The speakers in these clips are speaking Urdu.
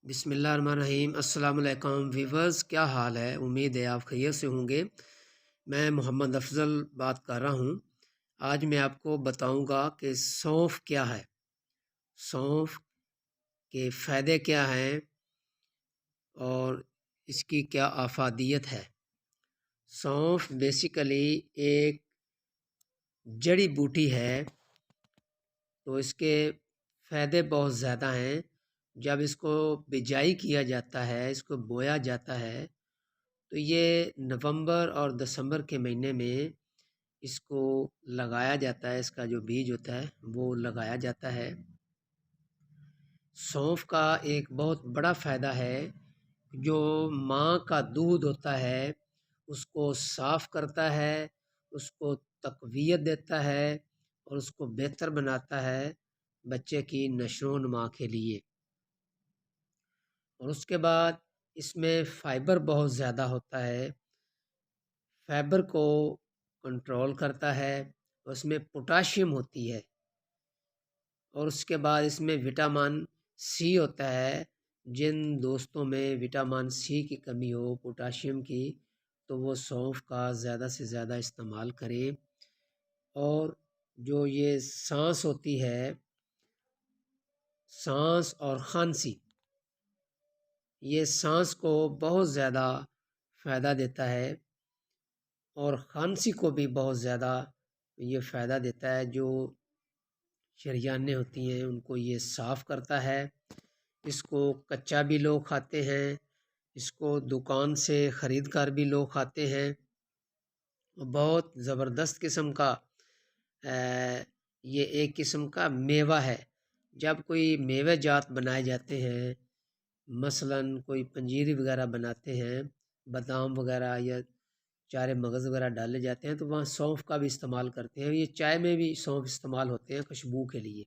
بسم اللہ الرحمن الرحیم۔ السلام علیکم ویورز، کیا حال ہے؟ امید ہے آپ خیریت سے ہوں گے۔ میں محمد افضل بات کر رہا ہوں۔ آج میں آپ کو بتاؤں گا کہ سونف کیا ہے، سونف کے فائدے کیا ہیں اور اس کی کیا افادیت ہے۔ سونف بیسیکلی ایک جڑی بوٹی ہے، تو اس کے فائدے بہت زیادہ ہیں۔ جب اس کو بجائی کیا جاتا ہے، اس کو بویا جاتا ہے، تو یہ نومبر اور دسمبر کے مہینے میں اس کو لگایا جاتا ہے۔ اس کا جو بیج ہوتا ہے وہ لگایا جاتا ہے۔ سونف کا ایک بہت بڑا فائدہ ہے، جو ماں کا دودھ ہوتا ہے اس کو صاف کرتا ہے، اس کو تقویت دیتا ہے اور اس کو بہتر بناتا ہے بچے کی نشو و نما کے لیے۔ اور اس کے بعد اس میں فائبر بہت زیادہ ہوتا ہے، فائبر کو کنٹرول کرتا ہے۔ اس میں پوٹاشیم ہوتی ہے، اور اس کے بعد اس میں وٹامن سی ہوتا ہے۔ جن دوستوں میں وٹامن سی کی کمی ہو، پوٹاشیم کی، تو وہ سونف کا زیادہ سے زیادہ استعمال کریں۔ اور جو یہ سانس ہوتی ہے، سانس اور کھانسی، یہ سانس کو بہت زیادہ فائدہ دیتا ہے اور کھانسی کو بھی بہت زیادہ یہ فائدہ دیتا ہے۔ جو شریانیں ہوتی ہیں ان کو یہ صاف کرتا ہے۔ اس کو کچا بھی لوگ کھاتے ہیں، اس کو دکان سے خرید کر بھی لوگ کھاتے ہیں۔ بہت زبردست قسم کا یہ ایک قسم کا میوہ ہے۔ جب کوئی میوہ جات بنائے جاتے ہیں، مثلاً کوئی پنجیری وغیرہ بناتے ہیں، بادام وغیرہ یا چارے مغز وغیرہ ڈالے جاتے ہیں، تو وہاں سونف کا بھی استعمال کرتے ہیں۔ یہ چائے میں بھی سونف استعمال ہوتے ہیں خوشبو کے لیے۔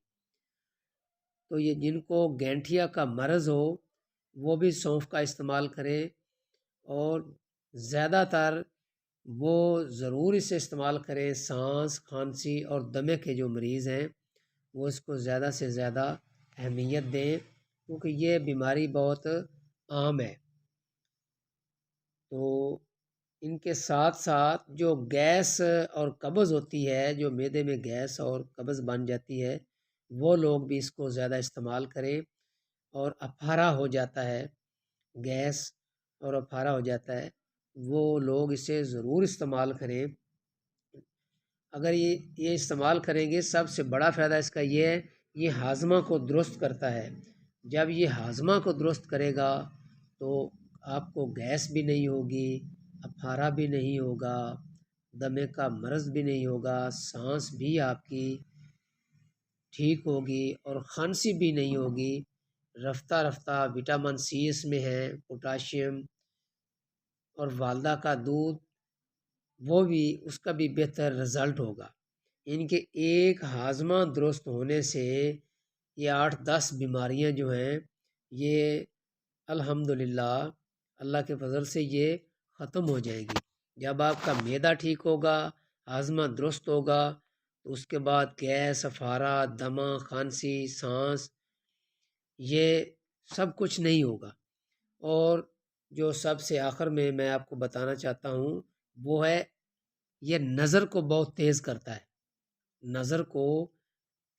تو یہ جن کو گینٹھیا کا مرض ہو وہ بھی سونف کا استعمال کریں، اور زیادہ تر وہ ضرور اسے استعمال کریں۔ سانس، کھانسی اور دمے کے جو مریض ہیں وہ اس کو زیادہ سے زیادہ اہمیت دیں، کیونکہ یہ بیماری بہت عام ہے۔ تو ان کے ساتھ ساتھ جو گیس اور قبض ہوتی ہے، جو معدے میں گیس اور قبض بن جاتی ہے، وہ لوگ بھی اس کو زیادہ استعمال کریں۔ اور اپھارا ہو جاتا ہے، گیس اور اپھارا ہو جاتا ہے، وہ لوگ اسے ضرور استعمال کریں۔ اگر یہ استعمال کریں گے، سب سے بڑا فائدہ اس کا یہ ہے، یہ ہاضمہ کو درست کرتا ہے۔ جب یہ ہاضمہ کو درست کرے گا تو آپ کو گیس بھی نہیں ہوگی، اپھارا بھی نہیں ہوگا، دمے کا مرض بھی نہیں ہوگا، سانس بھی آپ کی ٹھیک ہوگی اور کھانسی بھی نہیں ہوگی۔ رفتہ رفتہ وٹامن سی اس میں ہے، پوٹاشیم، اور والدہ کا دودھ، وہ بھی اس کا بھی بہتر رزلٹ ہوگا۔ ان کے ایک ہاضمہ درست ہونے سے یہ 8-10 بیماریاں جو ہیں یہ الحمدللہ اللہ کے فضل سے یہ ختم ہو جائے گی۔ جب آپ کا معدہ ٹھیک ہوگا، ہاضمہ درست ہوگا، تو اس کے بعد گیس، اپھارا، دمہ، کھانسی، سانس، یہ سب کچھ نہیں ہوگا۔ اور جو سب سے آخر میں آپ کو بتانا چاہتا ہوں وہ ہے، یہ نظر کو بہت تیز کرتا ہے۔ نظر کو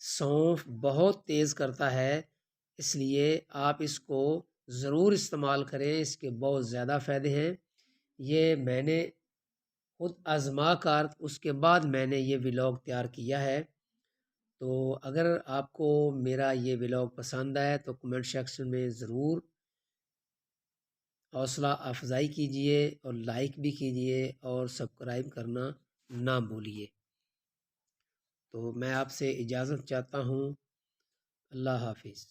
سونف بہت تیز کرتا ہے، اس لیے آپ اس کو ضرور استعمال کریں۔ اس کے بہت زیادہ فائدے ہیں۔ یہ میں نے خود آزما کر اس کے بعد میں نے یہ ولاگ تیار کیا ہے۔ تو اگر آپ کو میرا یہ ولاگ پسند آئے تو کمنٹ سیکشن میں ضرور حوصلہ افزائی کیجئے اور لائک بھی کیجئے اور سبسکرائب کرنا نہ بھولیے۔ تو میں آپ سے اجازت چاہتا ہوں۔ اللہ حافظ۔